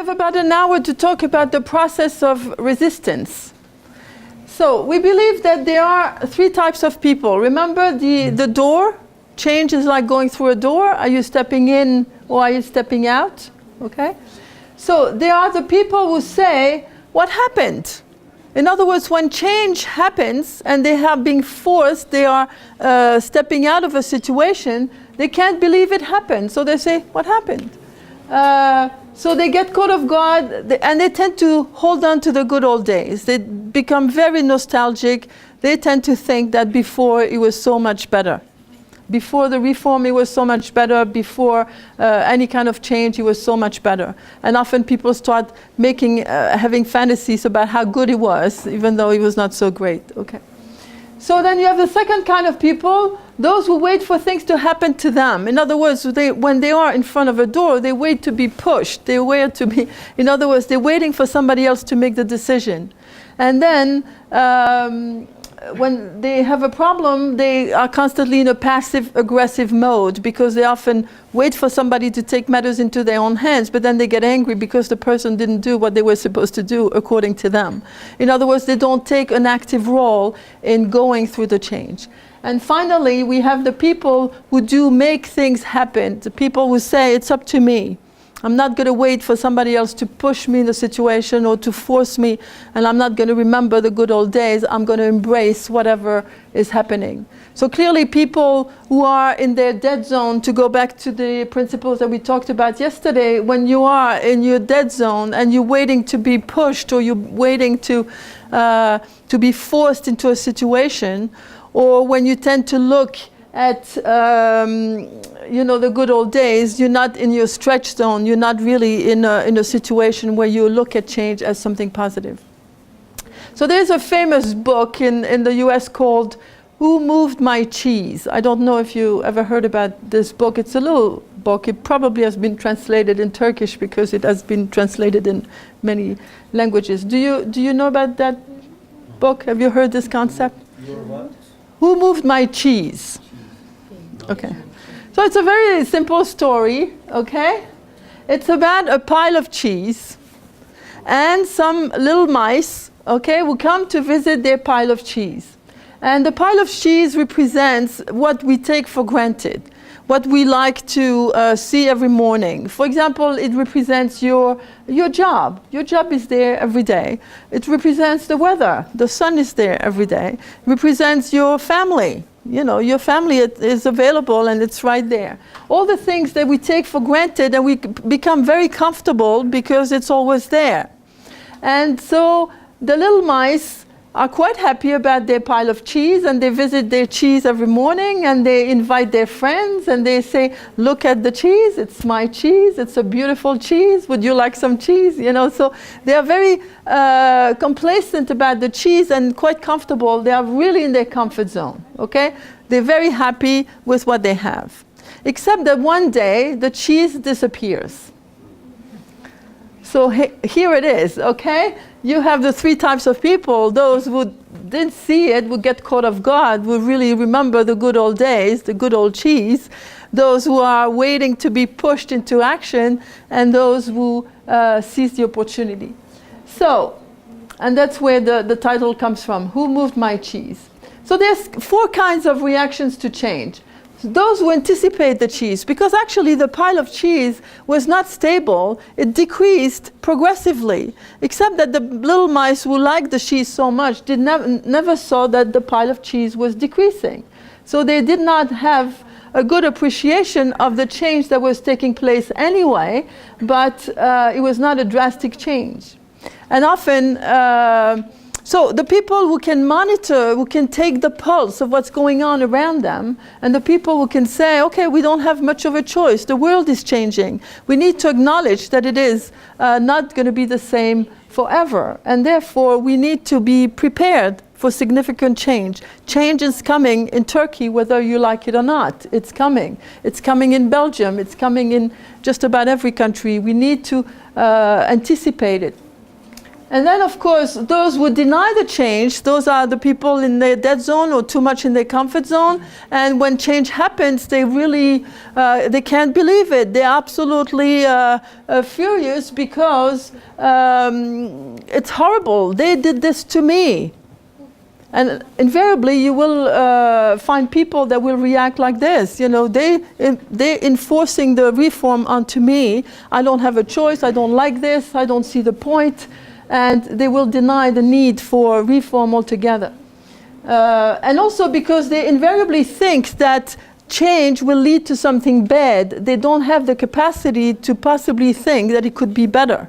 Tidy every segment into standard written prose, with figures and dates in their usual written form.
have about an hour to talk about the process of resistance. So we believe that there are three types of people. Remember the door? Change is like going through a door. Are you stepping in or are you stepping out? Okay? So there are the people who say, what happened? In other words, when change happens and they have been forced, they are stepping out of a situation, they can't believe it happened. So they say, what happened? So they get caught off guard and they tend to hold on to the good old days. They become very nostalgic. They tend to think that before it was so much better. Before the reform, it was so much better. Before any kind of change, it was so much better. And often people start having fantasies about how good it was, even though it was not so great. Okay. So then you have the second kind of people, those who wait for things to happen to them. In other words, when they are in front of a door, they wait to be pushed. They wait to be, in other words, they're waiting for somebody else to make the decision. And then when they have a problem, they are constantly in a passive-aggressive mode because they often wait for somebody to take matters into their own hands, but then they get angry because the person didn't do what they were supposed to do according to them. In other words, they don't take an active role in going through the change. And finally, we have the people who do make things happen, the people who say, it's up to me. I'm not going to wait for somebody else to push me in the situation or to force me, and I'm not going to remember the good old days. I'm going to embrace whatever is happening. So clearly people who are in their dead zone, to go back to the principles that we talked about yesterday, when you are in your dead zone and you're waiting to be pushed or you're waiting to be forced into a situation, or when you tend to look at the good old days, you're not in your stretch zone, you're not really in a situation where you look at change as something positive. So there's a famous book in the US called Who Moved My Cheese? I don't know if you ever heard about this book. It's a little book. It probably has been translated in Turkish because it has been translated in many languages. Do you know about that book? Have you heard this concept? Your what? Who Moved My Cheese? Okay. So it's a very simple story, okay? It's about a pile of cheese and some little mice, okay, who come to visit their pile of cheese. And the pile of cheese represents what we take for granted, what we like to see every morning. For example, it represents your job. Your job is there every day. It represents the weather. The sun is there every day. It represents your family. You know, your family is available and it's right there. All the things that we take for granted and we become very comfortable because it's always there. And so the little mice are quite happy about their pile of cheese, and they visit their cheese every morning and they invite their friends and they say, look at the cheese, it's my cheese, it's a beautiful cheese, would you like some cheese? You know, so they are very complacent about the cheese and quite comfortable. They are really in their comfort zone, okay? They're very happy with what they have. Except that one day the cheese disappears. So here it is, okay? You have the three types of people. Those who didn't see it, would get caught off guard, would really remember the good old days, the good old cheese. Those who are waiting to be pushed into action, and those who seize the opportunity. So, and that's where the title comes from, Who Moved My Cheese? So there's four kinds of reactions to change. Those who anticipate the cheese, because actually the pile of cheese was not stable, it decreased progressively, except that the little mice who liked the cheese so much never saw that the pile of cheese was decreasing. So they did not have a good appreciation of the change that was taking place anyway, but it was not a drastic change. And often, so the people who can monitor, who can take the pulse of what's going on around them, and the people who can say, okay, we don't have much of a choice, the world is changing. We need to acknowledge that it is not going to be the same forever, and therefore we need to be prepared for significant change. Change is coming in Turkey, whether you like it or not. It's coming. It's coming in Belgium. It's coming in just about every country. We need to anticipate it. And then, of course, those who deny the change, those are the people in their dead zone or too much in their comfort zone. And when change happens, they really, they can't believe it. They're absolutely furious because it's horrible. They did this to me. And invariably, you will find people that will react like this. You know, they're enforcing the reform onto me. I don't have a choice. I don't like this. I don't see the point. And they will deny the need for reform altogether. And also because they invariably think that change will lead to something bad. They don't have the capacity to possibly think that it could be better.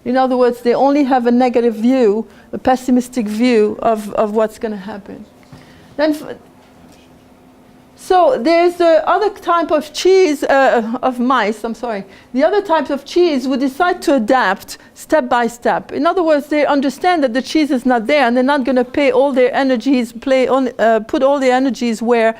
In other words, they only have a negative view, a pessimistic view of what's going to happen. Then so there's the other type of cheese, of mice, I'm sorry. The other types of cheese would decide to adapt step by step. In other words, they understand that the cheese is not there and they're not going to pay all their energies, put all their energies where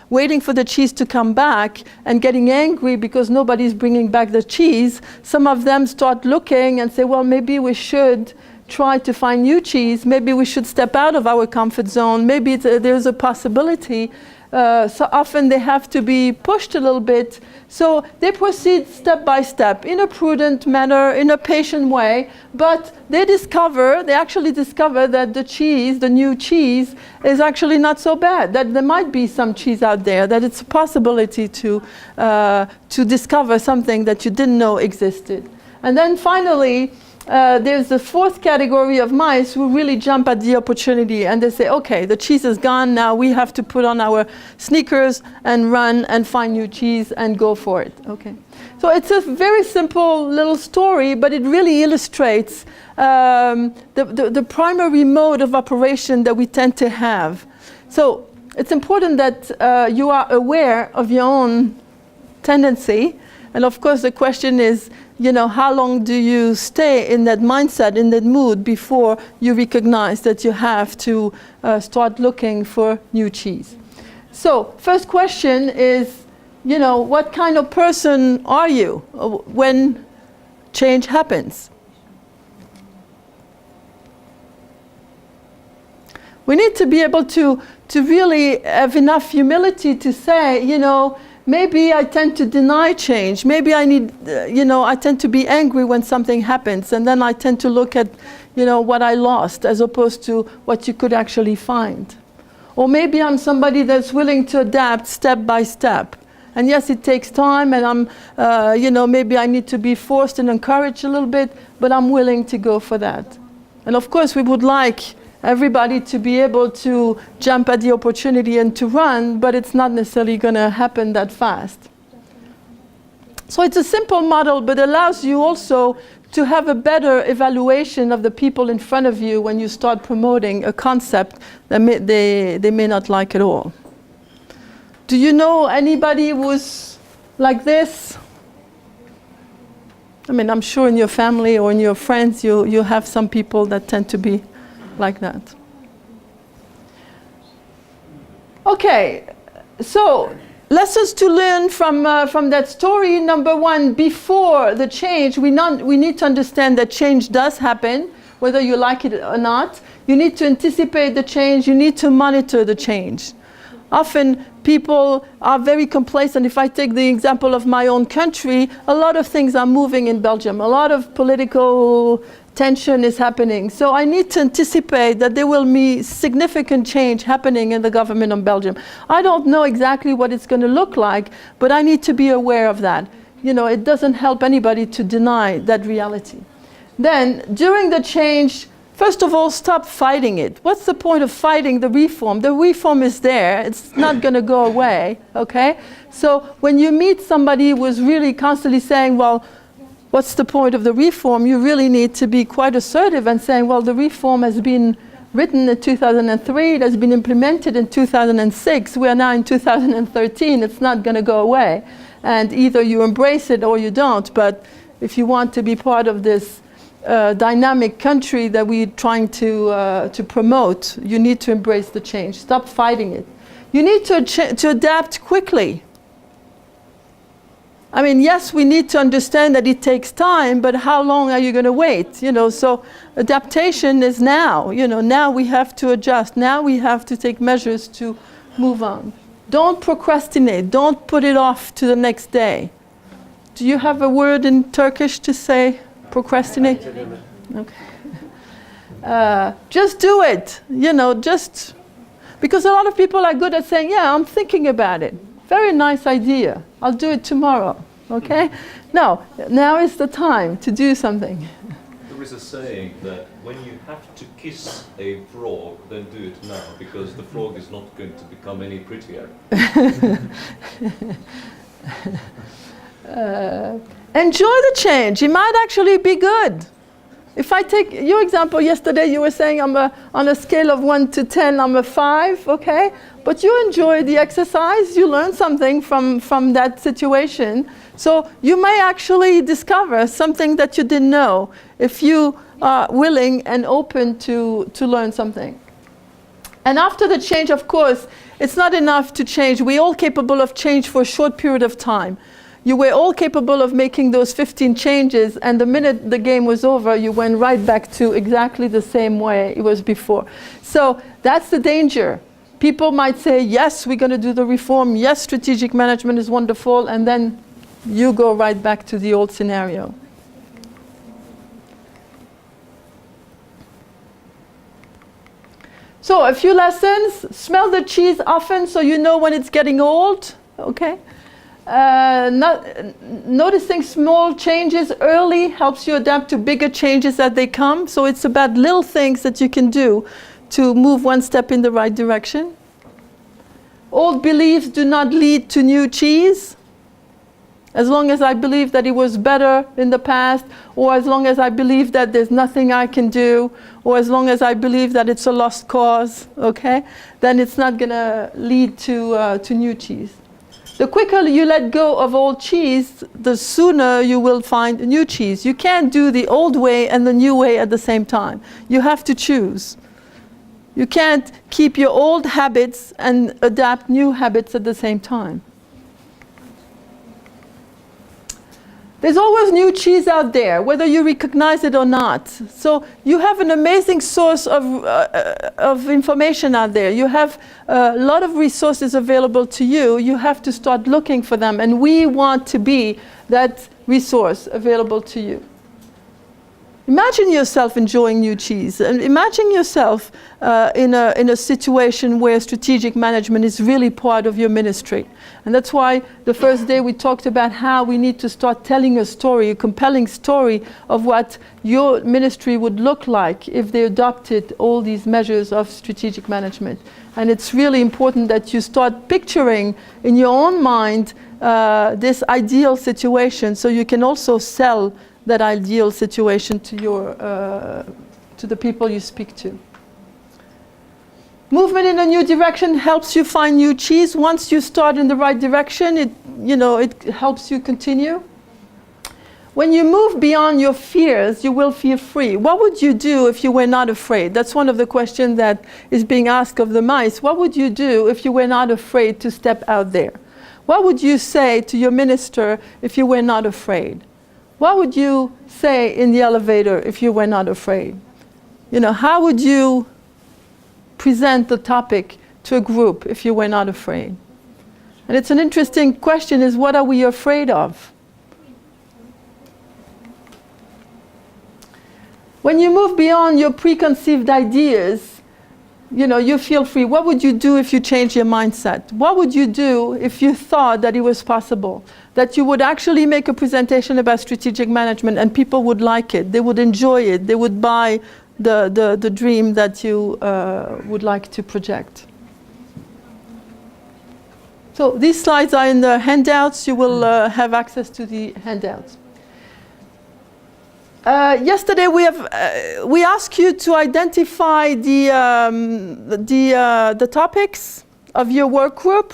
waiting for the cheese to come back and getting angry because nobody's bringing back the cheese. Some of them start looking and say, well, maybe we should try to find new cheese. Maybe we should step out of our comfort zone. Maybe there's a possibility. So often they have to be pushed a little bit. So they proceed step by step in a prudent manner, in a patient way, but they actually discover that the cheese, the new cheese, is actually not so bad, that there might be some cheese out there, that it's a possibility to discover something that you didn't know existed. And then finally, there's the fourth category of mice who really jump at the opportunity and they say, okay, the cheese is gone, now we have to put on our sneakers and run and find new cheese and go for it. Okay. So it's a very simple little story, but it really illustrates the primary mode of operation that we tend to have. So it's important that you are aware of your own tendency. And of course the question is, you know, how long do you stay in that mindset, in that mood, before you recognize that you have to start looking for new cheese? So, first question is, you know, what kind of person are you when change happens? We need to be able to really have enough humility to say, you know, maybe I tend to deny change. Maybe I need, I tend to be angry when something happens, and then I tend to look at, what I lost as opposed to what you could actually find. Or maybe I'm somebody that's willing to adapt step by step. And yes, it takes time, and I'm, maybe I need to be forced and encouraged a little bit, but I'm willing to go for that. And of course, we would like everybody to be able to jump at the opportunity and to run, but it's not necessarily going to happen that fast. So it's a simple model, but allows you also to have a better evaluation of the people in front of you when you start promoting a concept that they may not like at all. Do you know anybody who's like this? I mean, I'm sure in your family or in your friends you have some people that tend to be like that. Okay, so lessons to learn from that story. Number one, before the change, we need to understand that change does happen, whether you like it or not. You need to anticipate the change. You need to monitor the change. Often people are very complacent. If I take the example of my own country, a lot of things are moving in Belgium. A lot of political tension is happening. So I need to anticipate that there will be significant change happening in the government of Belgium. I don't know exactly what it's going to look like, but I need to be aware of that. It doesn't help anybody to deny that reality. Then, during the change, first of all, stop fighting it. What's the point of fighting the reform? The reform is there. It's not going to go away, okay? So when you meet somebody who is really constantly saying, well, what's the point of the reform? You really need to be quite assertive and saying, well, the reform has been written in 2003, it has been implemented in 2006, we are now in 2013, it's not going to go away. And either you embrace it or you don't, but if you want to be part of this dynamic country that we're trying to promote, you need to embrace the change. Stop fighting it. You need to adapt quickly. I mean, yes, we need to understand that it takes time, but how long are you going to wait? You know, so adaptation is now. You know, now we have to adjust. Now we have to take measures to move on. Don't procrastinate. Don't put it off to the next day. Do you have a word in Turkish to say procrastinate? Okay. Just do it. You know, just because a lot of people are good at saying, yeah, I'm thinking about it. Very nice idea. I'll do it tomorrow. Okay? No, now is the time to do something. There is a saying that when you have to kiss a frog, then do it now, because the frog is not going to become any prettier. Enjoy the change. It might actually be good. If I take your example yesterday, you were saying on a scale of 1 to 10, I'm a 5, okay? But you enjoyed the exercise, you learned something from that situation. So you may actually discover something that you didn't know if you are willing and open to learn something. And after the change, of course, it's not enough to change. We're all capable of change for a short period of time. You were all capable of making those 15 changes, and the minute the game was over, you went right back to exactly the same way it was before. So that's the danger. People might say, yes, we're going to do the reform, yes, strategic management is wonderful, and then you go right back to the old scenario. So a few lessons. Smell the cheese often so you know when it's getting old, okay? Noticing small changes early helps you adapt to bigger changes as they come. So it's about little things that you can do to move one step in the right direction. Old beliefs do not lead to new cheese. As long as I believe that it was better in the past, or as long as I believe that there's nothing I can do, or as long as I believe that it's a lost cause, okay, then it's not going to lead to new cheese. The quicker you let go of old cheese, the sooner you will find new cheese. You can't do the old way and the new way at the same time. You have to choose. You can't keep your old habits and adapt new habits at the same time. There's always new cheese out there, whether you recognize it or not. So you have an amazing source of information out there. You have a lot of resources available to you. You have to start looking for them, and we want to be that resource available to you. Imagine yourself enjoying new cheese, and imagine yourself in a situation where strategic management is really part of your ministry. And that's why the first day we talked about how we need to start telling a story, a compelling story of what your ministry would look like if they adopted all these measures of strategic management. And it's really important that you start picturing in your own mind this ideal situation, so you can also sell that ideal situation to to the people you speak to. Movement in a new direction helps you find new cheese. Once you start in the right direction, it helps you continue. When you move beyond your fears, you will feel free. What would you do if you were not afraid? That's one of the questions that is being asked of the mice. What would you do if you were not afraid to step out there? What would you say to your minister if you were not afraid? What would you say in the elevator if you were not afraid? How would you present the topic to a group if you were not afraid? And it's an interesting question, is what are we afraid of? When you move beyond your preconceived ideas, you feel free. What would you do if you change your mindset? What would you do if you thought that it was possible? That you would actually make a presentation about strategic management and people would like it, they would enjoy it, they would buy the dream that you would like to project. So these slides are in the handouts. You will have access to the handouts. Yesterday we asked you to identify the topics of your work group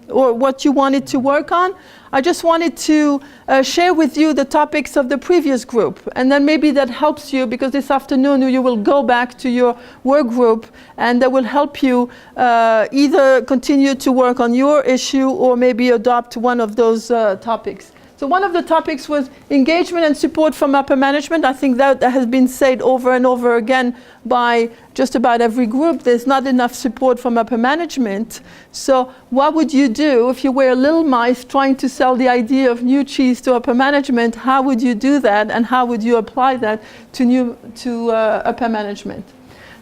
or what you wanted to work on. I just wanted to share with you the topics of the previous group, and then maybe that helps you, because this afternoon you will go back to your work group, and that will help you either continue to work on your issue or maybe adopt one of those topics. So one of the topics was engagement and support from upper management. I think that has been said over and over again by just about every group. There's not enough support from upper management. So what would you do if you were a little mice trying to sell the idea of new cheese to upper management? How would you do that, and how would you apply that to upper management?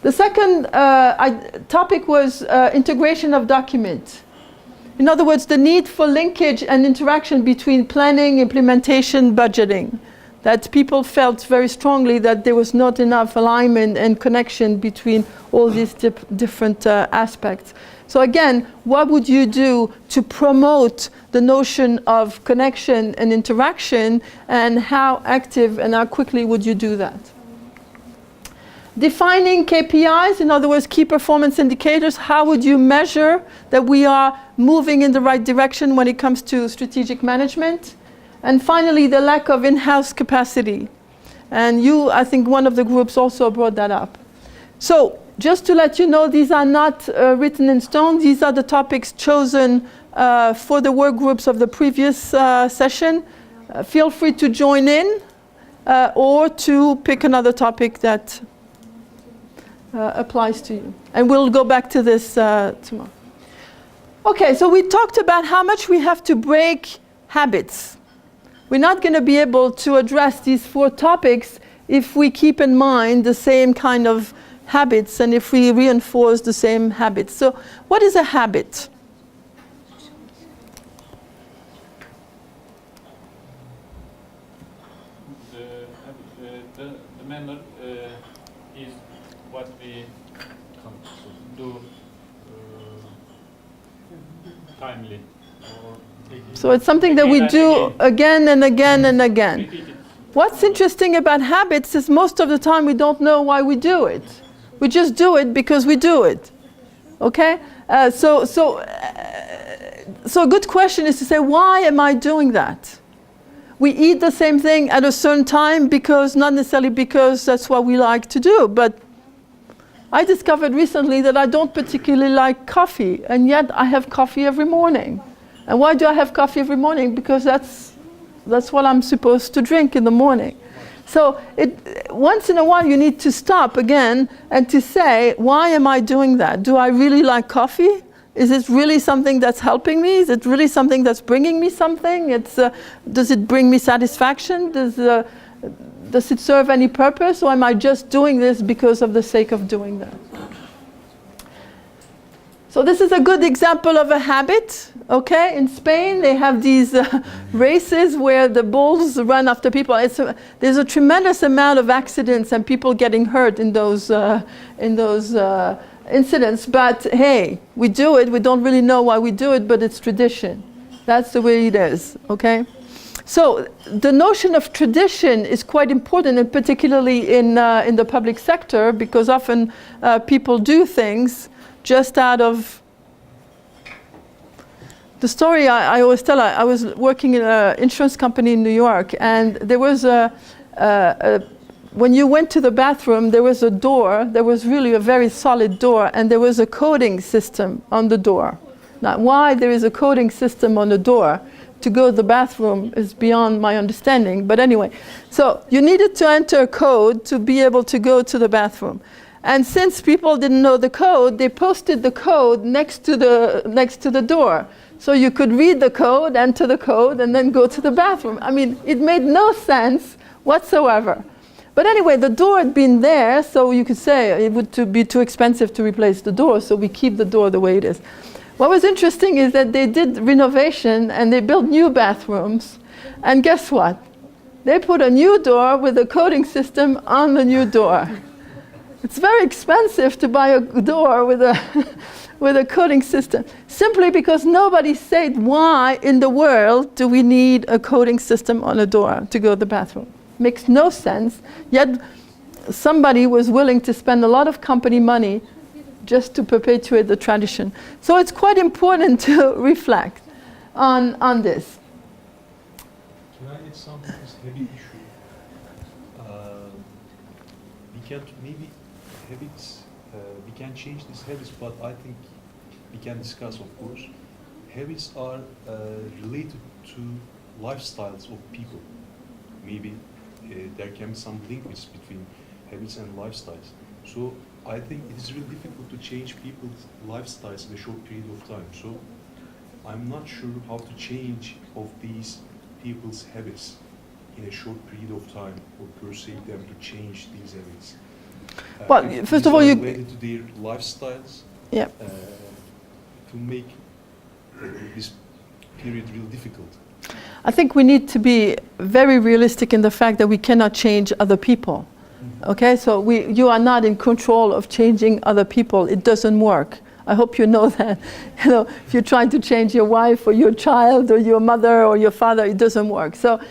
The second topic was integration of document. In other words, the need for linkage and interaction between planning, implementation, budgeting. That people felt very strongly that there was not enough alignment and connection between all these different aspects. So again, what would you do to promote the notion of connection and interaction, and how active and how quickly would you do that? Defining KPIs, in other words, key performance indicators. How would you measure that we are moving in the right direction when it comes to strategic management? And finally, the lack of in-house capacity. And you, I think one of the groups also brought that up. So just to let you know, these are not written in stone. These are the topics chosen for the work groups of the previous session. Feel free to join in or to pick another topic that applies to you. And we'll go back to this tomorrow. Okay, so we talked about how much we have to break habits. We're not going to be able to address these 4 topics if we keep in mind the same kind of habits and if we reinforce the same habits. So what is a habit? The manner is what we do timely. So it's something that we do again and again and again. What's interesting about habits is most of the time we don't know why we do it. We just do it because we do it. Okay? So a good question is to say, why am I doing that? We eat the same thing at a certain time because, not necessarily because that's what we like to do, but I discovered recently that I don't particularly like coffee, and yet I have coffee every morning. And why do I have coffee every morning? Because that's what I'm supposed to drink in the morning. So once in a while you need to stop again and to say, why am I doing that? Do I really like coffee? Is it really something that's helping me? Is it really something that's bringing me something? Does it bring me satisfaction? Does it serve any purpose? Or am I just doing this because of the sake of doing that? So this is a good example of a habit. Okay, in Spain they have these races where the bulls run after people. There's a tremendous amount of accidents and people getting hurt in those incidents. But hey, we do it. We don't really know why we do it, but it's tradition. That's the way it is. Okay. So the notion of tradition is quite important, and particularly in the public sector, because often people do things just out of. The story I always tell, I was working in an insurance company in New York, and there was when you went to the bathroom, there was a door. There was really a very solid door, and there was a coding system on the door. Now, why there is a coding system on the door to go to the bathroom is beyond my understanding. But anyway, so you needed to enter a code to be able to go to the bathroom. And since people didn't know the code, they posted the code next to the door. So you could read the code, enter the code, and then go to the bathroom. I mean, it made no sense whatsoever. But anyway, the door had been there, so you could say it would be too expensive to replace the door, so we keep the door the way it is. What was interesting is that they did renovation and they built new bathrooms. And guess what? They put a new door with a coding system on the new door. It's very expensive to buy a door with a coding system, simply because nobody said, why in the world do we need a coding system on a door to go to the bathroom? Makes no sense, yet somebody was willing to spend a lot of company money just to perpetuate the tradition. So it's quite important to reflect on this. can maybe habits, we can change these habits, but I think we can discuss, of course. Habits are related to lifestyles of people. Maybe there can be some linkage between habits and lifestyles. So I think it is really difficult to change people's lifestyles in a short period of time. So I'm not sure how to change of these people's habits in a short period of time, or persuade them to change these habits. Well, If first these of all, are you- related to their lifestyles. Yeah. To make this period real difficult. I think we need to be very realistic in the fact that we cannot change other people. Okay, so you are not in control of changing other people. It doesn't work. I hope you know that. You know, if you're trying to change your wife or your child or your mother or your father, it doesn't work. So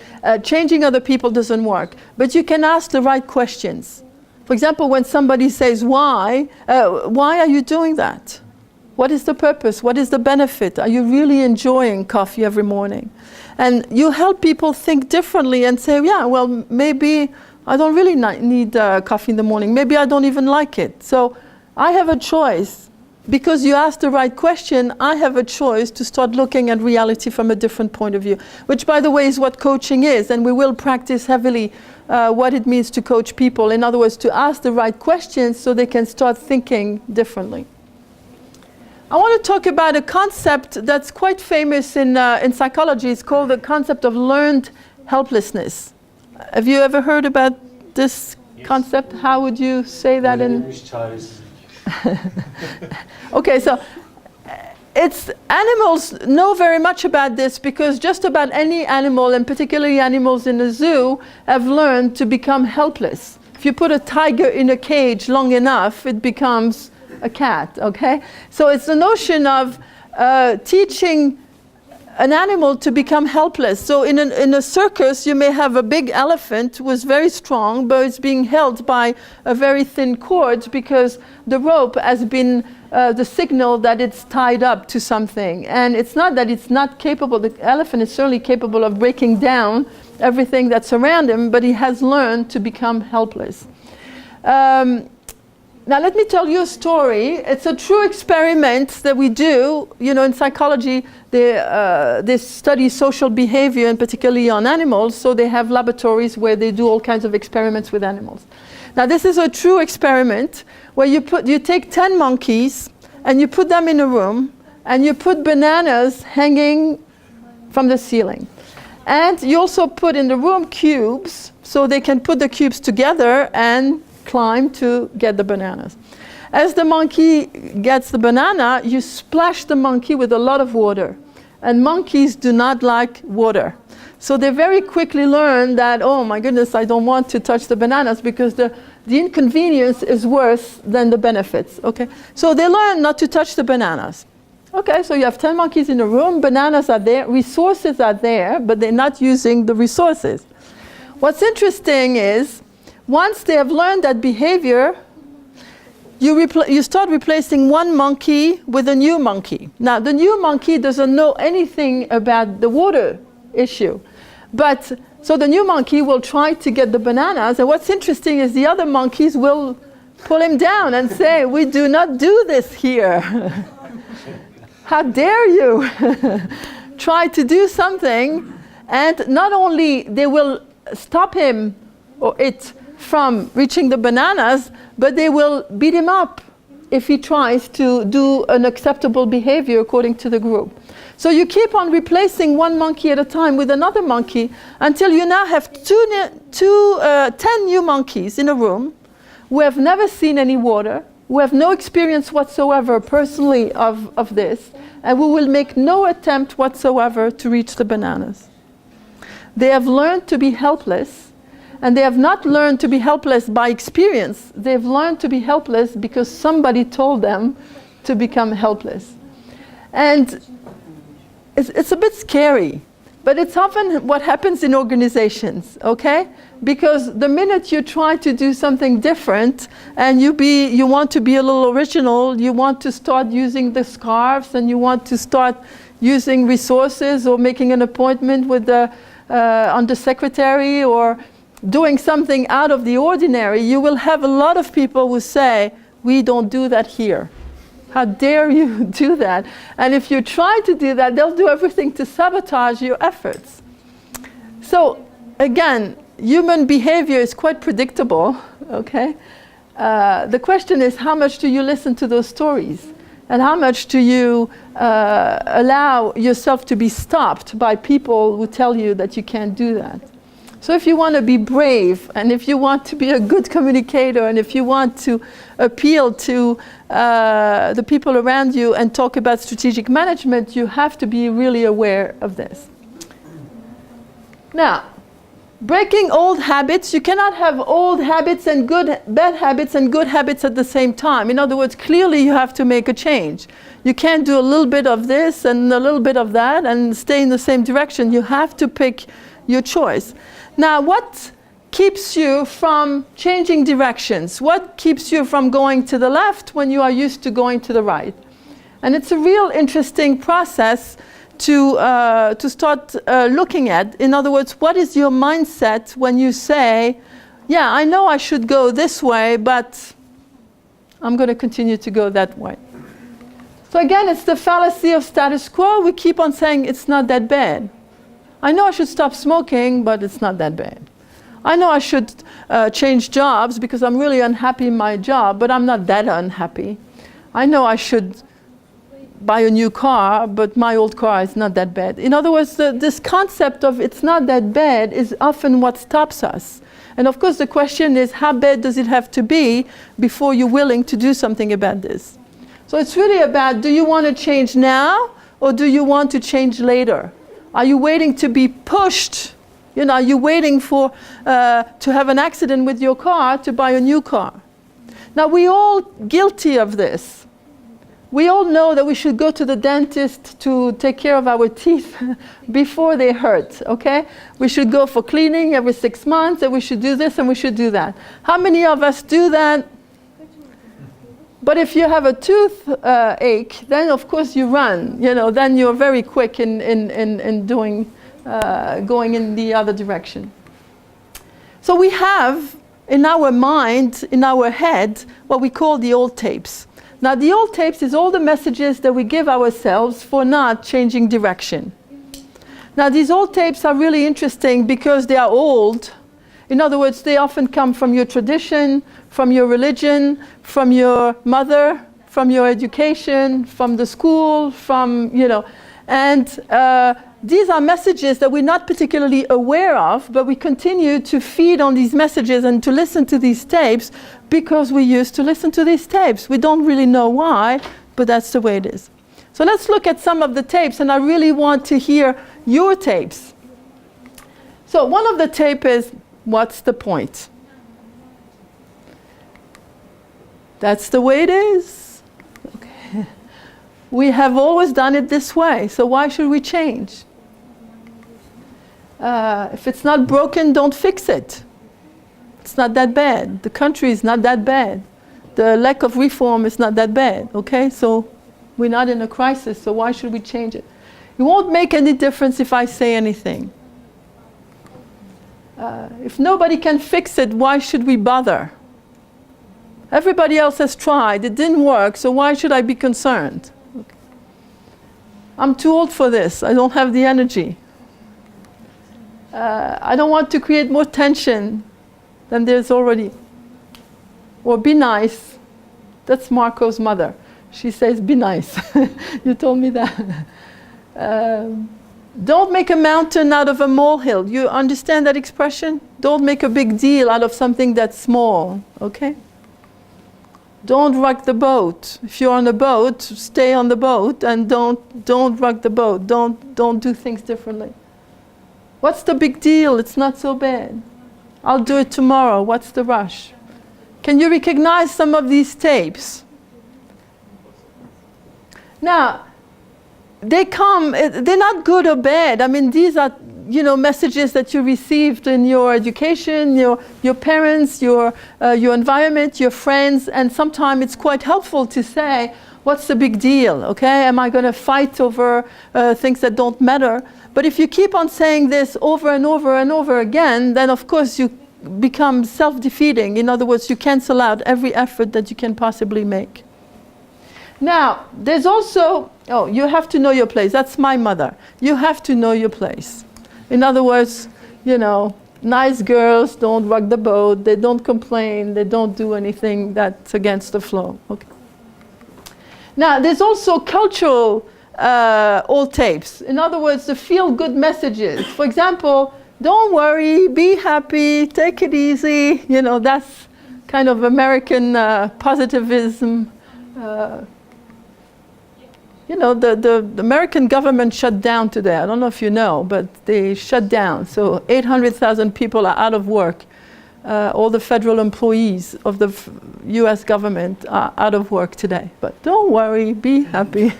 changing other people doesn't work. But you can ask the right questions. For example, when somebody says, why are you doing that? What is the purpose? What is the benefit? Are you really enjoying coffee every morning? And you help people think differently and say, yeah, well, maybe I don't really need coffee in the morning. Maybe I don't even like it. So I have a choice. Because you asked the right question, I have a choice to start looking at reality from a different point of view, which, by the way, is what coaching is. And we will practice heavily what it means to coach people. In other words, to ask the right questions so they can start thinking differently. I want to talk about a concept that's quite famous in psychology. It's called the concept of learned helplessness. Have you ever heard about this concept? How would you say that in... Okay, so animals know very much about this, because just about any animal, and particularly animals in a zoo, have learned to become helpless. If you put a tiger in a cage long enough, it becomes a cat, okay? So it's the notion of teaching an animal to become helpless. So in a circus, you may have a big elephant who is very strong, but it's being held by a very thin cord because the rope has been the signal that it's tied up to something. And it's not that it's not capable. The elephant is certainly capable of breaking down everything that's around him, but he has learned to become helpless. Now let me tell you a story. It's a true experiment that we do. You know, in psychology, they study social behavior, and particularly on animals, so they have laboratories where they do all kinds of experiments with animals. Now this is a true experiment where you take 10 monkeys and you put them in a room and you put bananas hanging from the ceiling. And you also put in the room cubes so they can put the cubes together and climb to get the bananas. As the monkey gets the banana, you splash the monkey with a lot of water. And monkeys do not like water. So they very quickly learn that, oh my goodness, I don't want to touch the bananas because the inconvenience is worse than the benefits. Okay? So they learn not to touch the bananas. Okay, so you have 10 monkeys in a room, bananas are there, resources are there, but they're not using the resources. What's interesting is, once they have learned that behavior, you start replacing one monkey with a new monkey. Now, the new monkey doesn't know anything about the water issue. So the new monkey will try to get the bananas, and what's interesting is the other monkeys will pull him down and say, we do not do this here. How dare you try to do something? And not only they will stop him or it from reaching the bananas, but they will beat him up if he tries to do an acceptable behavior according to the group. So you keep on replacing one monkey at a time with another monkey until you now have 10 new monkeys in a room who have never seen any water, who have no experience whatsoever personally of this, and who will make no attempt whatsoever to reach the bananas. They have learned to be helpless. And they have not learned to be helpless by experience. They've learned to be helpless because somebody told them to become helpless. And it's a bit scary, but it's often what happens in organizations, okay? Because the minute you try to do something different and you want to be a little original, you want to start using the scarves and you want to start using resources or making an appointment with the undersecretary or doing something out of the ordinary, you will have a lot of people who say, we don't do that here. How dare you do that? And if you try to do that, they'll do everything to sabotage your efforts. So again, human behavior is quite predictable, okay? The question is, how much do you listen to those stories? And how much do you allow yourself to be stopped by people who tell you that you can't do that? So if you want to be brave, and if you want to be a good communicator, and if you want to appeal to the people around you and talk about strategic management, you have to be really aware of this. Now, breaking old habits, you cannot have old habits and bad habits and good habits at the same time. In other words, clearly you have to make a change. You can't do a little bit of this and a little bit of that and stay in the same direction. You have to pick your choice. Now, what keeps you from changing directions? What keeps you from going to the left when you are used to going to the right? And it's a real interesting process to start looking at. In other words, what is your mindset when you say, yeah, I know I should go this way, but I'm going to continue to go that way. So again, it's the fallacy of status quo. We keep on saying it's not that bad. I know I should stop smoking, but it's not that bad. I know I should change jobs because I'm really unhappy in my job, but I'm not that unhappy. I know I should buy a new car, but my old car is not that bad. In other words, this concept of it's not that bad is often what stops us. And of course, the question is, how bad does it have to be before you're willing to do something about this? So it's really about, do you want to change now, or do you want to change later? Are you waiting to be pushed? You know, are you waiting for to have an accident with your car to buy a new car? Now, we're all guilty of this. We all know that we should go to the dentist to take care of our teeth before they hurt, okay? We should go for cleaning every 6 months, and we should do this and we should do that. How many of us do that? But if you have a tooth ache, then of course you run, you know, then you're very quick in doing, going in the other direction. So we have in our mind, in our head, what we call the old tapes. Now the old tapes is all the messages that we give ourselves for not changing direction. Now these old tapes are really interesting because they are old. In other words, they often come from your tradition, from your religion, from your mother, from your education, from the school, from, you know, and these are messages that we're not particularly aware of, but we continue to feed on these messages and to listen to these tapes because we used to listen to these tapes. We don't really know why, but that's the way it is. So let's look at some of the tapes, and I really want to hear your tapes. So one of the tape is, what's the point? That's the way it is. Okay. We have always done it this way, so why should we change? If it's not broken, don't fix it. It's not that bad. The country is not that bad. The lack of reform is not that bad, okay? So we're not in a crisis, so why should we change it? It won't make any difference if I say anything. If nobody can fix it, why should we bother? Everybody else has tried, it didn't work, so why should I be concerned? Okay. I'm too old for this, I don't have the energy. I don't want to create more tension than there's already. Or be nice. That's Marco's mother. She says, be nice. You told me that. Don't make a mountain out of a molehill. You understand that expression? Don't make a big deal out of something that's small, okay? Don't rock the boat. If you're on a boat, stay on the boat and don't rock the boat. Don't do things differently. What's the big deal? It's not so bad. I'll do it tomorrow. What's the rush? Can you recognize some of these tapes? Now, they come, they're not good or bad. I mean, these are, you know, messages that you received in your education, your parents, your environment, your friends, and sometimes it's quite helpful to say, what's the big deal, okay? Am I going to fight over things that don't matter? But if you keep on saying this over and over and over again, then of course you become self-defeating. In other words, you cancel out every effort that you can possibly make. Now, there's also, oh, you have to know your place. That's my mother. You have to know your place. In other words, you know, nice girls don't rock the boat, they don't complain, they don't do anything that's against the flow. Okay. Now, there's also cultural old tapes. In other words, the feel-good messages. For example, don't worry, be happy, take it easy. You know, that's kind of American positivism. You know, the American government shut down today. I don't know if you know, but they shut down. So 800,000 people are out of work. All the federal employees of the US government are out of work today. But don't worry, be happy.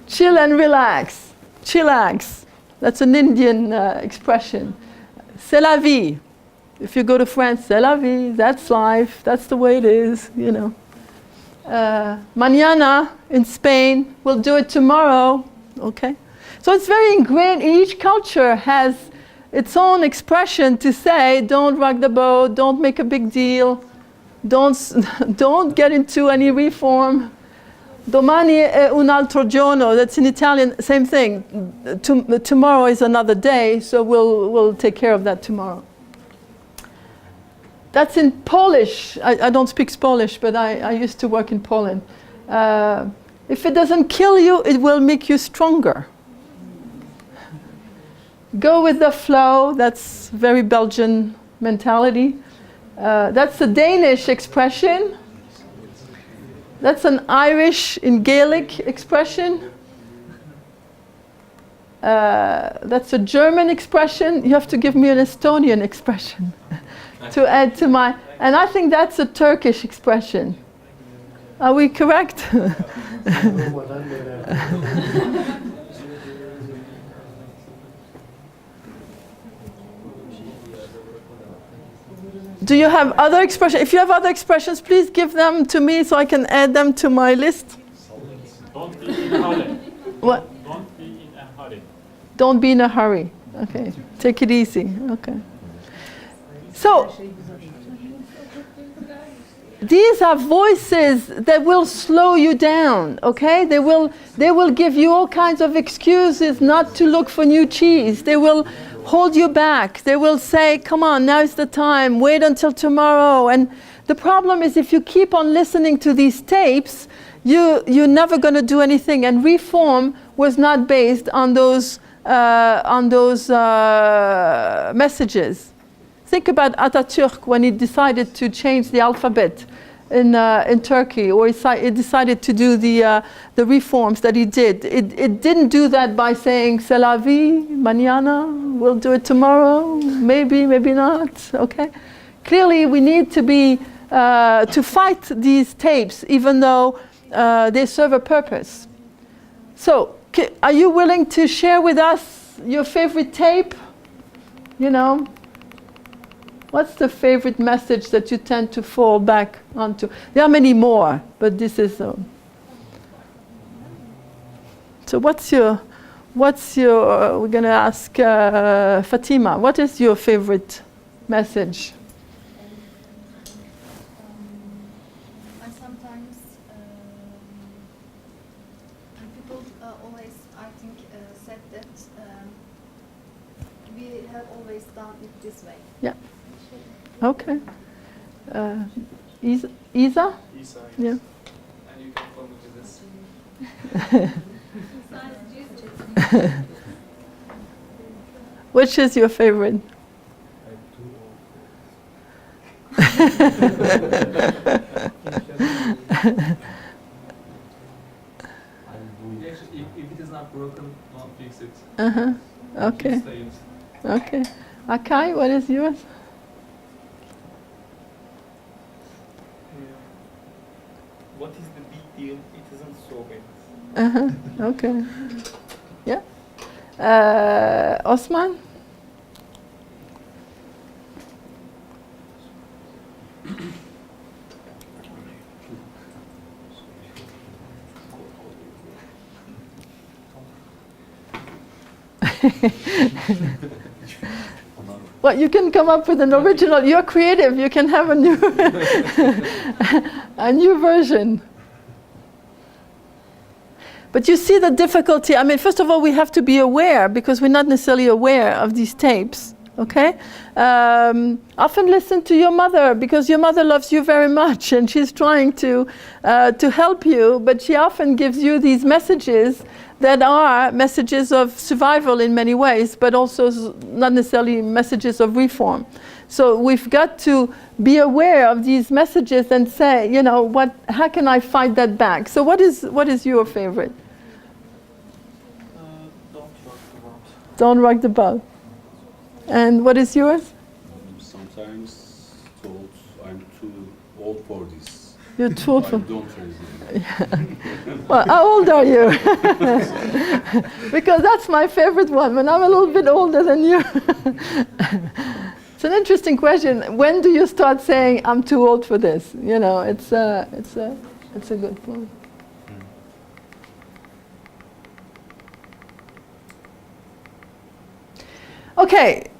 Chill and relax. Chillax. That's an Indian expression. C'est la vie. If you go to France, c'est la vie. That's life. That's the way it is, you know. Mañana in Spain, we'll do it tomorrow, okay? So it's very ingrained. Each culture has its own expression to say, don't rock the boat, don't make a big deal, don't get into any reform. Domani è un altro giorno, that's in Italian, same thing. Tomorrow is another day, so we'll take care of that tomorrow. That's in Polish. I don't speak Polish, but I used to work in Poland. If it doesn't kill you, it will make you stronger. Go with the flow. That's very Belgian mentality. That's a Danish expression. That's an Irish in Gaelic expression. That's a German expression. You have to give me an Estonian expression to add to my, and I think that's a Turkish expression. Are we correct? Do you have other expressions? If you have other expressions, please give them to me so I can add them to my list. Don't be in a hurry. What? Don't be in a hurry. Don't be in a hurry. Okay. Take it easy. Okay. So, these are voices that will slow you down, okay? They will give you all kinds of excuses not to look for new cheese. They will hold you back. They will say, come on, now is the time, wait until tomorrow. And the problem is if you keep on listening to these tapes, you're never going to do anything. And reform was not based on those messages. Think about Atatürk when he decided to change the alphabet in Turkey, or he decided to do the reforms that he did. It didn't do that by saying, c'est la vie, mañana, we'll do it tomorrow, maybe, maybe not, okay? Clearly, we need to be, to fight these tapes, even though they serve a purpose. So, are you willing to share with us your favorite tape? You know? What's the favorite message that you tend to fall back onto? There are many more, but this is so what's your we're going to ask Fatima, what is your favorite message? I sometimes, and people always, I think, said that we have always done it this way. Yeah. Okay. Isa? Isa, yes. Yeah. And you can follow with this. Which is your favorite? Actually, if it is not broken, don't fix it. Uh-huh. Okay. Stay it. Okay. Akai, what is yours? What is the big deal? It isn't so bad. Uh-huh. Okay. Yeah. Osman? Well, you can come up with an original. You're creative. You can have a new, a new version. But you see the difficulty. I mean, first of all, we have to be aware because we're not necessarily aware of these tapes. Okay? Often listen to your mother because your mother loves you very much and she's trying to help you, but she often gives you these messages that are messages of survival in many ways, but also not necessarily messages of reform. So we've got to be aware of these messages and say, you know, how can I fight that back? So what is your favorite? Don't rock the boat. Don't rock the boat. And what is yours? Sometimes told I'm too old for this. You're too old I for... don't resist. Well, how old are you? Because that's my favorite one, when I'm a little bit older than you. It's an interesting question. When do you start saying, I'm too old for this? You know, it's a good point. Okay,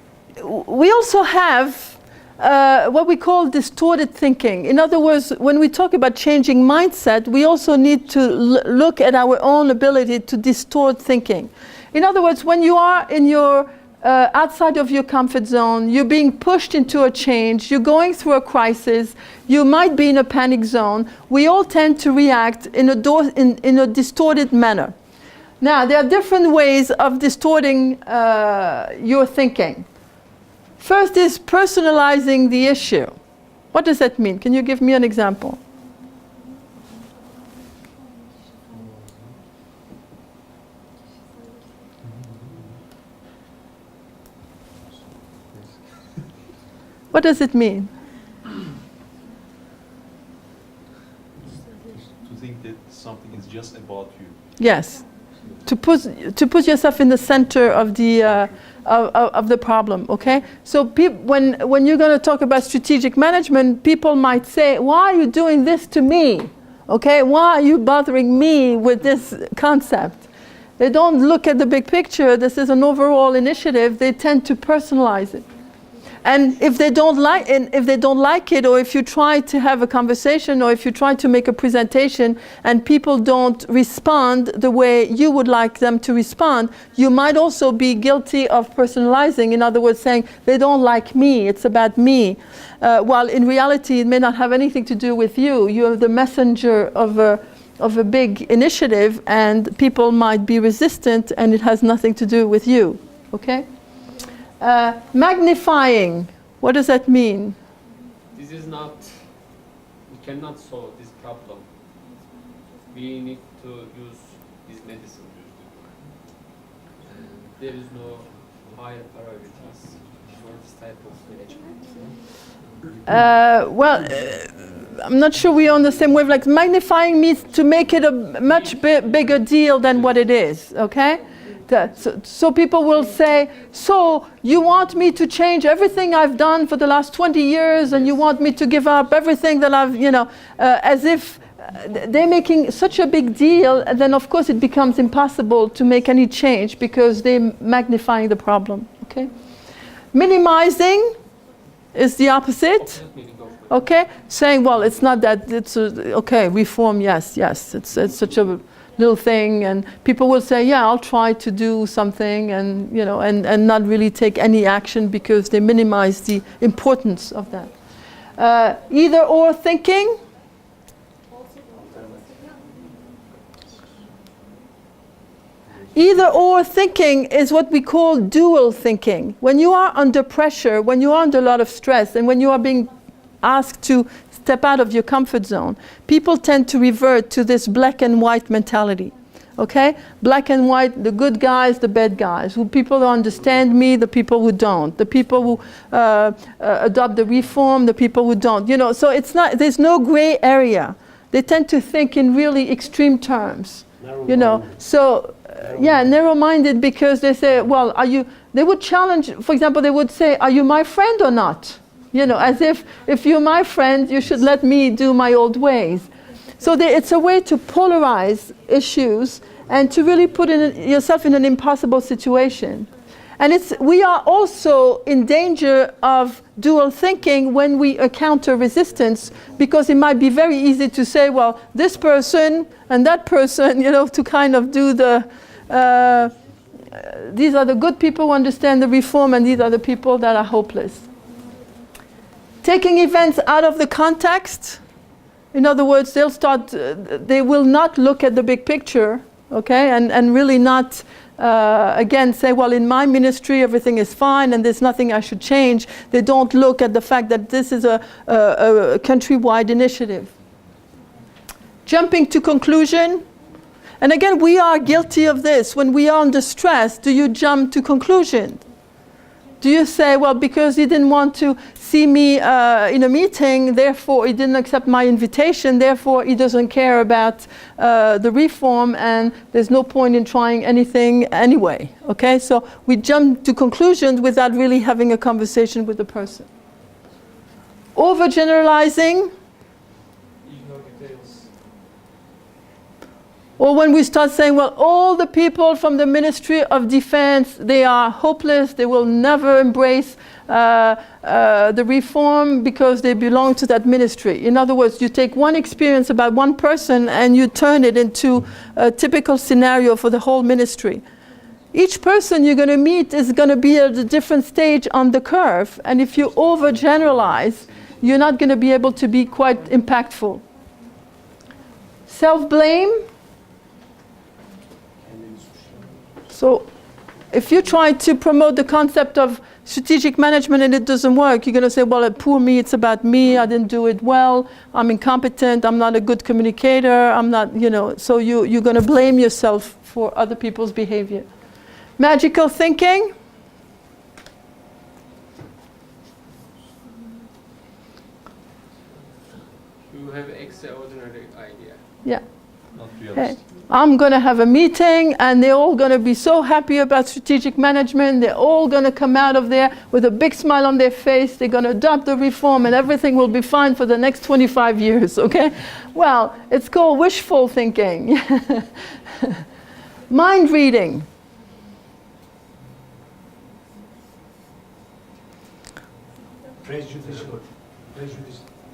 we also have what we call distorted thinking. In other words, when we talk about changing mindset, we also need to look at our own ability to distort thinking. In other words, when you are in your outside of your comfort zone, you're being pushed into a change, you're going through a crisis, you might be in a panic zone, we all tend to react in a distorted manner. Now, there are different ways of distorting your thinking. First is personalizing the issue. What does that mean? Can you give me an example? What does it mean? To think that something is just about you. Yes. To put yourself in the center of the problem, okay? So when you're going to talk about strategic management, people might say, why are you doing this to me? Okay, why are you bothering me with this concept? They don't look at the big picture. This is an overall initiative. They tend to personalize it. And if they don't like it, or if you try to have a conversation, or if you try to make a presentation and people don't respond the way you would like them to respond, you might also be guilty of personalizing. In other words, saying, they don't like me, it's about me. While in reality, it may not have anything to do with you. You're the messenger of a big initiative, and people might be resistant, and it has nothing to do with you, okay? Magnifying, what does that mean? This is not, we cannot solve this problem. We need to use this medicine. And there is no higher priorities for this type of management. I'm not sure we're on the same wavelength. Magnifying means to make it a much bigger deal than what it is, okay? So people will say, so you want me to change everything I've done for the last 20 years and you want me to give up everything that I've, as if they're making such a big deal, and then of course it becomes impossible to make any change because they're magnifying the problem, okay? Minimizing is the opposite, okay? Saying, well, it's not that, it's, okay, reform, yes, it's such a little thing, and people will say, yeah, I'll try to do something, and and not really take any action because they minimize the importance of that. Either or thinking. Either or thinking is what we call dual thinking. When you are under pressure, when you are under a lot of stress, and when you are being asked to step out of your comfort zone, people tend to revert to this black and white mentality, okay? Black and white, the good guys, the bad guys, who people who understand me, the people who don't, the people who adopt the reform, the people who don't, so it's not, there's no gray area. They tend to think in really extreme terms, so narrow-minded, because they say, well, they would challenge, for example, they would say, are you my friend or not? As if you're my friend, you should let me do my old ways. So it's a way to polarize issues and to really put yourself in an impossible situation. And we are also in danger of dual thinking when we encounter resistance, because it might be very easy to say, well, this person and that person, you know, to kind of do the, these are the good people who understand the reform and these are the people that are hopeless. Taking events out of the context, in other words, they will not look at the big picture, okay, and really not again say, well, in my ministry everything is fine and there's nothing I should change. They don't look at the fact that this is a countrywide initiative. Jumping to conclusion, and again we are guilty of this. When we are under stress, do you jump to conclusion? Do you say, well, because he didn't want to see me in a meeting, therefore he didn't accept my invitation, therefore he doesn't care about the reform and there's no point in trying anything anyway, okay? So we jump to conclusions without really having a conversation with the person. Overgeneralizing, Ignore details. or when we start saying, well, all the people from the Ministry of Defense, they are hopeless, they will never embrace the reform because they belong to that ministry. In other words, you take one experience about one person and you turn it into a typical scenario for the whole ministry. Each person you're going to meet is going to be at a different stage on the curve, and if you overgeneralize, you're not going to be able to be quite impactful. Self-blame. So if you try to promote the concept of strategic management and it doesn't work, you're going to say, well, poor me, it's about me, I didn't do it well, I'm incompetent, I'm not a good communicator, I'm not, you know, so you're going to blame yourself for other people's behavior. Magical thinking. You have extraordinary idea. Yeah. Not Hey, realistic. I'm going to have a meeting and they're all going to be so happy about strategic management. They're all going to come out of there with a big smile on their face. They're going to adopt the reform and everything will be fine for the next 25 years, okay? Well, it's called wishful thinking. Mind reading. Prejudicial.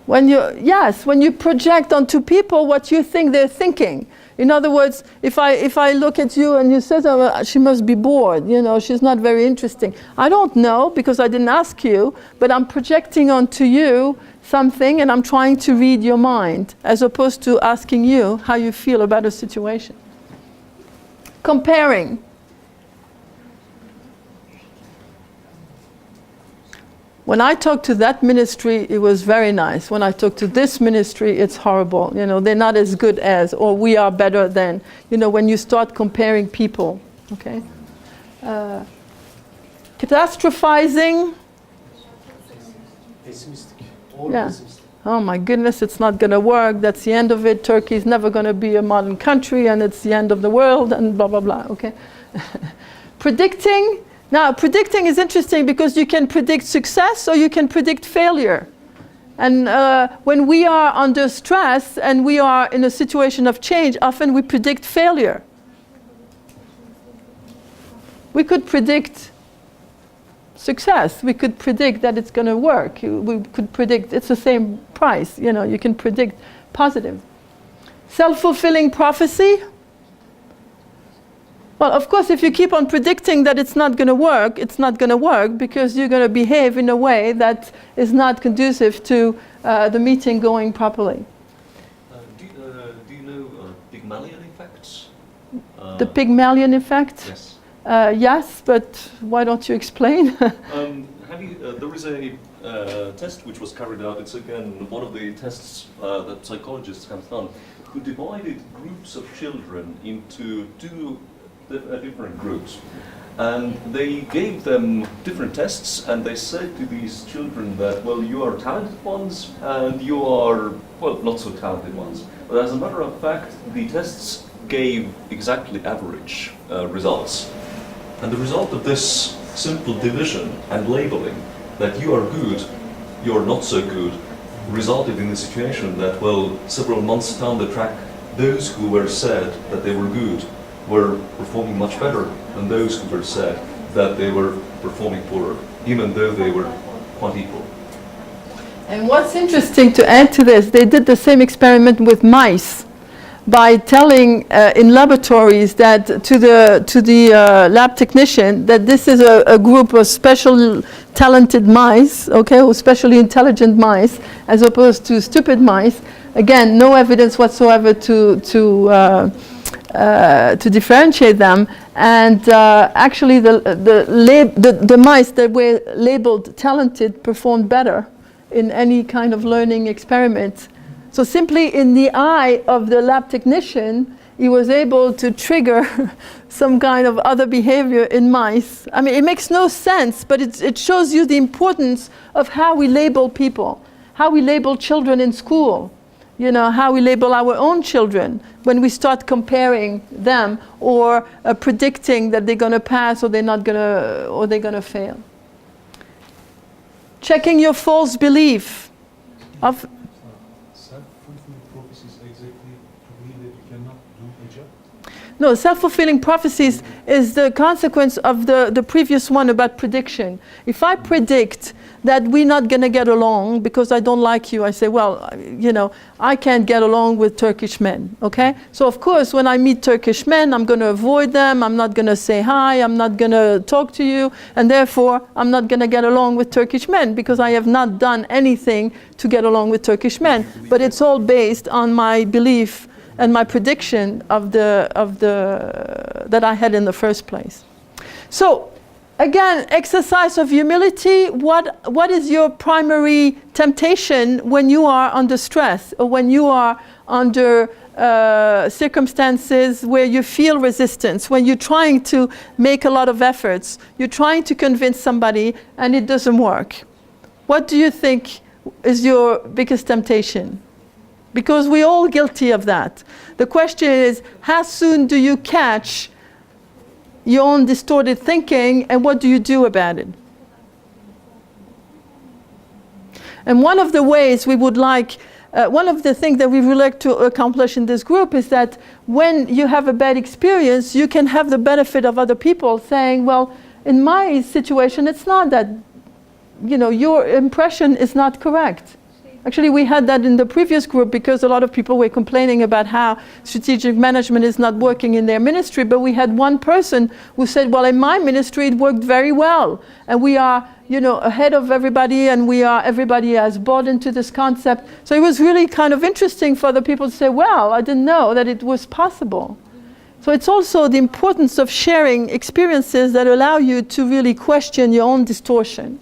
When you project onto people what you think they're thinking. In other words, if I look at you and you say, oh, she must be bored, you know, she's not very interesting. I don't know because I didn't ask you, but I'm projecting onto you something and I'm trying to read your mind as opposed to asking you how you feel about a situation. Comparing. When I talked to that ministry, it was very nice. When I talk to this ministry, it's horrible. You know, they're not as good as, or we are better than. You know, when you start comparing people, okay? Catastrophizing. Pessimistic. Yeah. Pessimistic. Oh my goodness, it's not going to work. That's the end of it. Turkey is never going to be a modern country, and it's the end of the world, and blah, blah, blah, okay? Predicting. Now, predicting is interesting because you can predict success or you can predict failure. And when we are under stress and we are in a situation of change, often we predict failure. We could predict success. We could predict that it's going to work. We could predict it's the same price. You know, you can predict positive. Self-fulfilling prophecy. Well, of course, if you keep on predicting that it's not going to work, it's not going to work because you're going to behave in a way that is not conducive to the meeting going properly. Do you know Pygmalion effects? The Pygmalion effect? Yes. Yes, but why don't you explain? There is a test which was carried out. It's again one of the tests that psychologists have done, who divided groups of children into two different groups. And they gave them different tests, and they said to these children that, well, you are talented ones, and you are, well, not so talented ones. But as a matter of fact, the tests gave exactly average results. And the result of this simple division and labeling, that you are good, you are not so good, resulted in the situation that, well, several months down the track, those who were said that they were good were performing much better than those who were said that they were performing poorer, even though they were quite equal. And what's interesting to add to this, they did the same experiment with mice by telling in laboratories that to the lab technician that this is a group of special talented mice, okay, or specially intelligent mice, as opposed to stupid mice. Again, no evidence whatsoever to differentiate them. And actually, the mice that were labeled talented performed better in any kind of learning experiment. So simply in the eye of the lab technician, he was able to trigger some kind of other behavior in mice. I mean, it makes no sense, but it shows you the importance of how we label people, how we label children in school, you know, how we label our own children when we start comparing them or predicting that they're going to pass or they're not going to, or they're going to fail. Checking your false belief of Self-fulfilling prophecies exactly to believe that you cannot do a job? no, self-fulfilling prophecies is the consequence of the previous one about prediction. If I predict that we're not going to get along because I don't like you, I say, well, you know, I can't get along with Turkish men, okay? So of course, when I meet Turkish men, I'm going to avoid them, I'm not going to say hi, I'm not going to talk to you, and therefore, I'm not going to get along with Turkish men because I have not done anything to get along with Turkish men. But it's all based on my belief and my prediction of that I had in the first place. So, again, exercise of humility. What is your primary temptation when you are under stress or when you are under circumstances where you feel resistance, when you're trying to make a lot of efforts, you're trying to convince somebody and it doesn't work? What do you think is your biggest temptation? Because we're all guilty of that. The question is, how soon do you catch your own distorted thinking, and what do you do about it? And one of the ways we would like, one of the things that we would like to accomplish in this group is that when you have a bad experience, you can have the benefit of other people saying, well, in my situation, it's not that, you know, your impression is not correct. Actually, we had that in the previous group because a lot of people were complaining about how strategic management is not working in their ministry, but we had one person who said, well, in my ministry it worked very well, and we are, you know, ahead of everybody, and everybody has bought into this concept. So it was really kind of interesting for the people to say, well, I didn't know that it was possible. So it's also the importance of sharing experiences that allow you to really question your own distortion.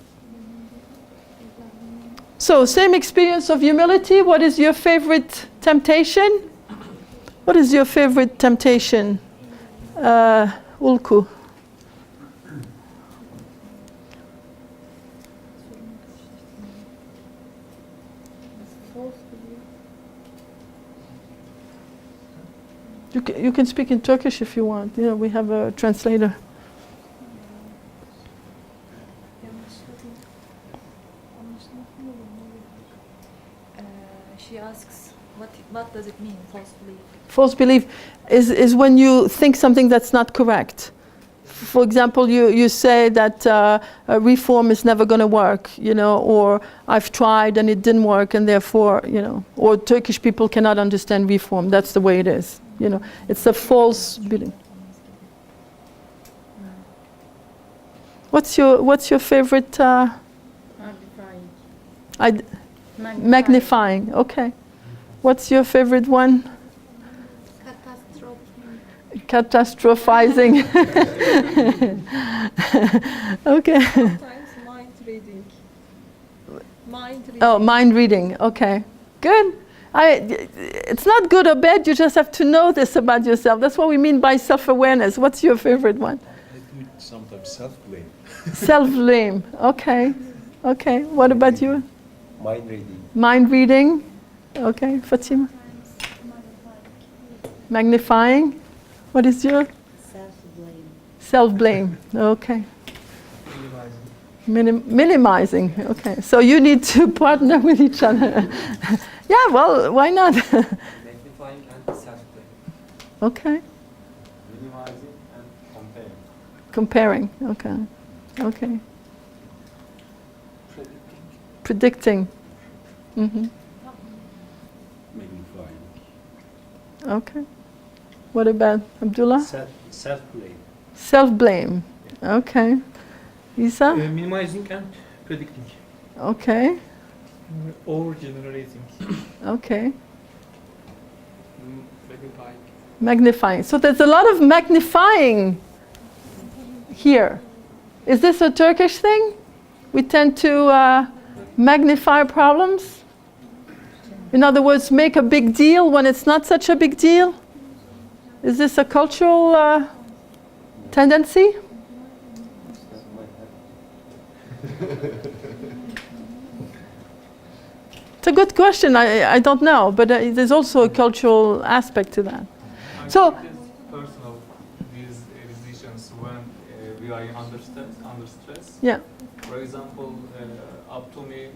So, same experience of humility. What is your favorite temptation? What is your favorite temptation, Ulku? You can speak in Turkish if you want. You know, we have a translator. She asks, what does it mean, false belief? False belief is when you think something that's not correct. For example, you say that reform is never going to work, you know, or I've tried and it didn't work, and therefore, you know, or Turkish people cannot understand reform. That's the way it is, you know. It's a false belief. What's your favorite? Magnifying. Okay. What's your favorite one? Catastrophizing. Okay. Sometimes mind reading. Mind reading. Oh, mind reading. Okay. Good. It's not good or bad. You just have to know this about yourself. That's what we mean by self-awareness. What's your favorite one? I do sometimes self-blame. Self-blame. Okay. Okay. What about you? Mind reading. Mind reading. Okay. Fatima? Magnifying. What is your? Self-blame. Self-blame. Okay. Minimizing. Okay. So you need to partner with each other. Yeah, well, why not? Magnifying and self-blame. Okay. Minimizing and comparing. Comparing. Okay. Okay. Predicting. Mm-hmm. Magnifying. Okay. What about Abdullah? Self-blame. Self-blame. Okay. Isa? Minimizing and predicting. Okay. Overgenerating. Okay. Magnifying. Magnifying. So there's a lot of magnifying here. Is this a Turkish thing? We tend to magnify problems? In other words, make a big deal when it's not such a big deal? Is this a cultural tendency? It's a good question. I don't know, but there's also a cultural aspect to that. So, it is personal, these decisions when we are under stress. yeah. For example, up to me,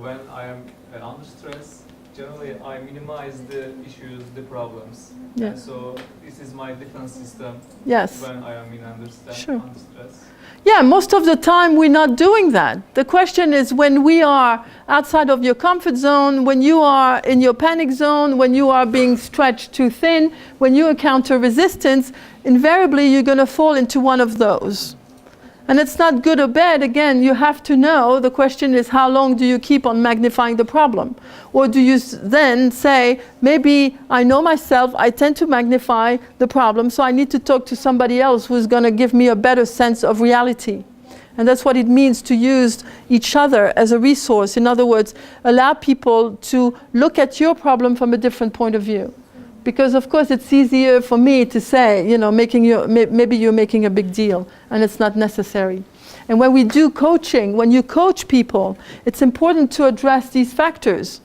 when I am under stress, generally I minimize the issues, the problems. Yeah. And so this is my defense system Yes. when I am in under stress. Sure. Under stress. Yeah, most of the time we're not doing that. The question is when we are outside of your comfort zone, when you are in your panic zone, when you are being stretched too thin, when you encounter resistance, invariably you're going to fall into one of those. And it's not good or bad. Again, you have to know. The question is, how long do you keep on magnifying the problem? Or do you then say, maybe I know myself, I tend to magnify the problem, so I need to talk to somebody else who's going to give me a better sense of reality. And that's what it means to use each other as a resource. In other words, allow people to look at your problem from a different point of view. Because of course it's easier for me to say, you know, maybe you're making a big deal, and it's not necessary. And when we do coaching, when you coach people, it's important to address these factors.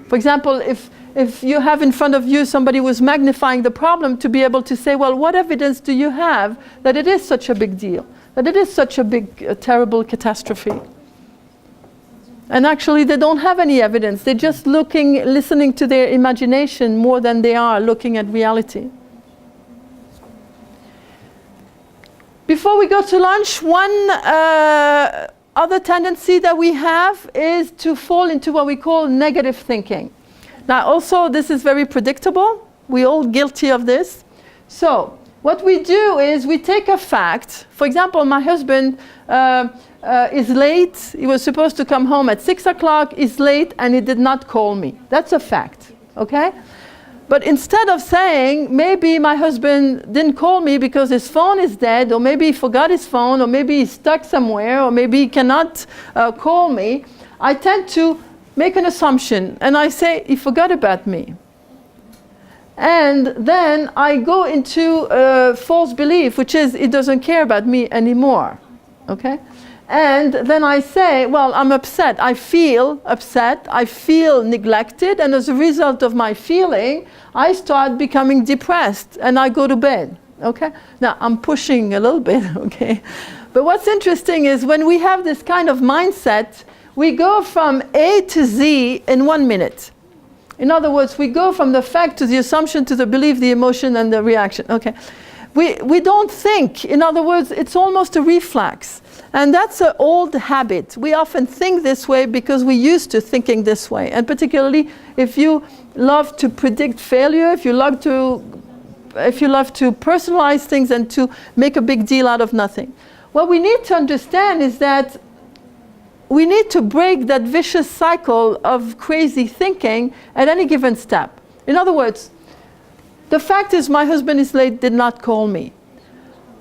For example, if you have in front of you somebody who's magnifying the problem, to be able to say, well, what evidence do you have that it is such a big deal, that it is such a big, terrible catastrophe? And actually they don't have any evidence. They're just listening to their imagination more than they are looking at reality. Before we go to lunch, one other tendency that we have is to fall into what we call negative thinking. Now also this is very predictable. We're all guilty of this. So what we do is we take a fact. For example, my husband is late. He was supposed to come home at 6 o'clock. He's late and he did not call me. That's a fact, okay? But instead of saying, maybe my husband didn't call me because his phone is dead, or maybe he forgot his phone, or maybe he's stuck somewhere, or maybe he cannot call me, I tend to make an assumption and I say, he forgot about me. And then I go into a false belief, which is, he doesn't care about me anymore, okay? And then I say, well, I'm upset. I feel upset. I feel neglected. And as a result of my feeling, I start becoming depressed and I go to bed. Okay? Now, I'm pushing a little bit, okay? But what's interesting is when we have this kind of mindset, we go from A to Z in 1 minute. In other words, we go from the fact to the assumption to the belief, the emotion, and the reaction. Okay? We don't think. In other words, it's almost a reflex. And that's an old habit. We often think this way because we're used to thinking this way. And particularly if you love to predict failure, if you love to personalize things and to make a big deal out of nothing. What we need to understand is that we need to break that vicious cycle of crazy thinking at any given step. In other words, the fact is my husband is late, did not call me.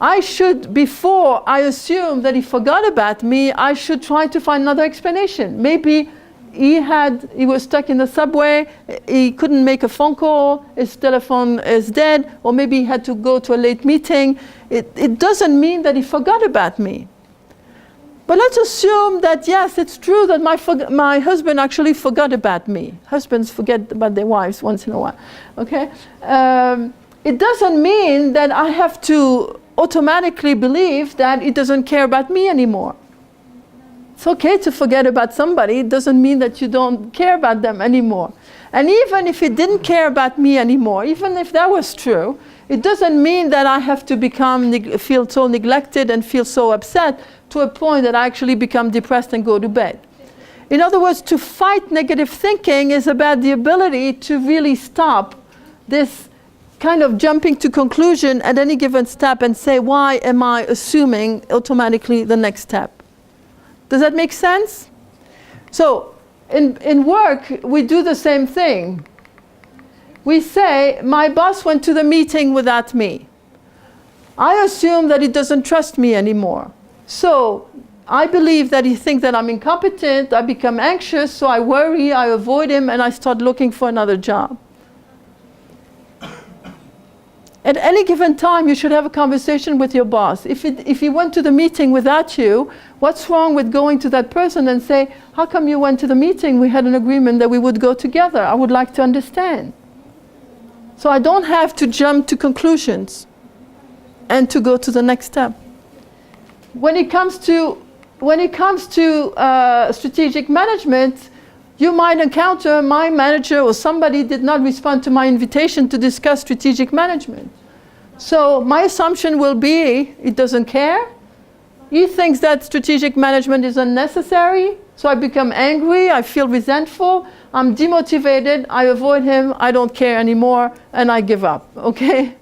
I should, before I assume that he forgot about me, I should try to find another explanation. Maybe he was stuck in the subway, he couldn't make a phone call, his telephone is dead, or maybe he had to go to a late meeting. It doesn't mean that he forgot about me. But let's assume that, yes, it's true that my husband actually forgot about me. Husbands forget about their wives once in a while, okay? It doesn't mean that I have to automatically believe that he doesn't care about me anymore. It's okay to forget about somebody. It doesn't mean that you don't care about them anymore. And even if he didn't care about me anymore, even if that was true, It doesn't mean that I have to feel so neglected and feel so upset to a point that I actually become depressed and go to bed. In other words, to fight negative thinking is about the ability to really stop this kind of jumping to conclusion at any given step and say, why am I assuming automatically the next step? Does that make sense? So in work, we do the same thing. We say, my boss went to the meeting without me. I assume that he doesn't trust me anymore. So I believe that he thinks that I'm incompetent, I become anxious, so I worry, I avoid him, and I start looking for another job. At any given time, you should have a conversation with your boss. If he went to the meeting without you, what's wrong with going to that person and say, how come you went to the meeting? We had an agreement that we would go together. I would like to understand. So I don't have to jump to conclusions and to go to the next step. When it comes to strategic management, you might encounter my manager or somebody did not respond to my invitation to discuss strategic management. So my assumption will be, he doesn't care. He thinks that strategic management is unnecessary. So I become angry, I feel resentful, I'm demotivated, I avoid him, I don't care anymore, and I give up, okay?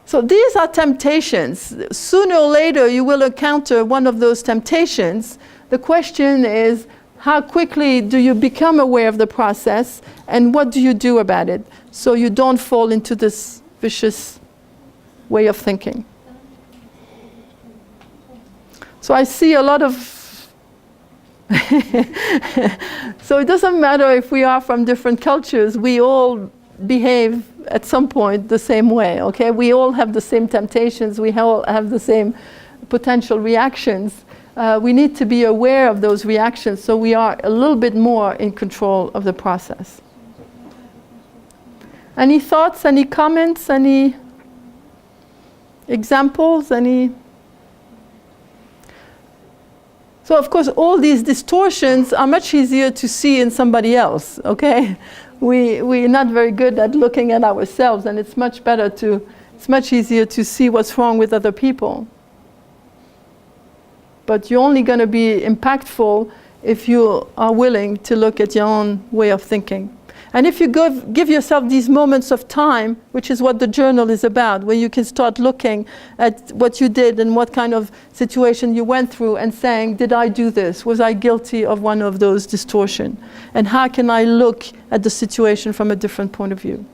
So these are temptations. Sooner or later, you will encounter one of those temptations. The question is, how quickly do you become aware of the process, and what do you do about it so you don't fall into this vicious way of thinking? So I see a lot of so it doesn't matter if we are from different cultures, we all behave at some point the same way, okay? We all have the same temptations, we all have the same potential reactions. We need to be aware of those reactions so we are a little bit more in control of the process. Any thoughts, any comments, any examples, any? So of course all these distortions are much easier to see in somebody else, okay? We're not very good at looking at ourselves, and it's much easier to see what's wrong with other people. But you're only going to be impactful if you are willing to look at your own way of thinking. And if you give yourself these moments of time, which is what the journal is about, where you can start looking at what you did and what kind of situation you went through and saying, did I do this? Was I guilty of one of those distortions? And how can I look at the situation from a different point of view?